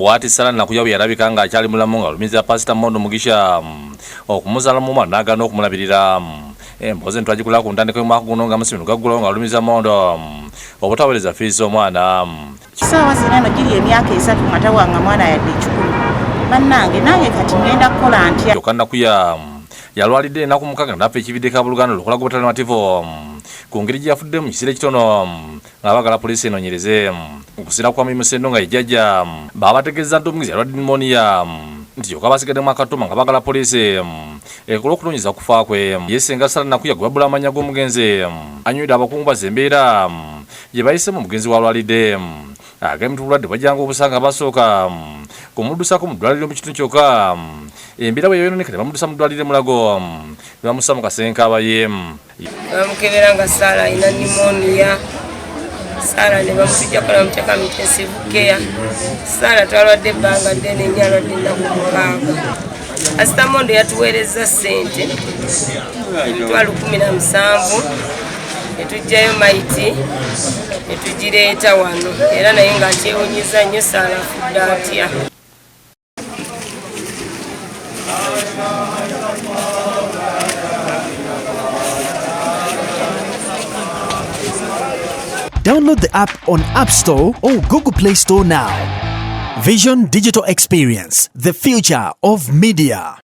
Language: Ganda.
bwati Sala Nakuyabu yalabika nga akyali mulamu nga alumiza Pastor Mondo Mugisha okumuzaala mu mwana n'agaana okumulabirira. Emboze ntwagikula ku ntandikwa y'omwaka guno nga Museveni gaggulawo nga alumiza Mondo obutaweereza fiizi omwana. Kisaawa zino eno giri emyaka 3 nga tawanga mwana yadde ekikulu. Bannange nange kati ngenda kukola ntya? Kyokka Nakuya yalwalidde ennaku mukaaga n'afa ekibidde ka buluganda olukola g'obutalernativu ku ngeri gye yafudde mu kiseera ekitono ng'abaagala poliisi enoonyereze. Okusiira kwa Mirimu Ssendo nga yejjajja baabategeeza nti omugenzi yalwadde pneumonia nti yokka basigaddemu akatuma nga baagala poliisi ekola okunoonyeza kufa kwe. Yeesenga Sala Nakuya gwe babbula amannya g'omugenzi anywedde abakungu bazza embeera gye bayisemu omugenzi walwalidde. Agambye obulwadde bwajjanga obusanga basooka kumuddusaako mu ddwaliro mu kitundu kyokka embeera bwe yoyononeka ne bamuddusa mu ddwaliro Mulago ne bamussa mu kasenkabaye. Bamukebera nga Sala alina pneumonia. Sala ne bamutujjako ne bamuteeka mu intensive care. Sala twalwadde ebbanga ddene nnyo, alwadde ennaku 6. Pastor Mondo yatuweerezza ssente emitwalo 17 ne tuggyayo mayiti ne tugireeta wano era naye nga akyewuunyiza nnyo Sala afudde atya. Download the app on App Store or Google Play Store now. Vision Digital Experience, the future of media.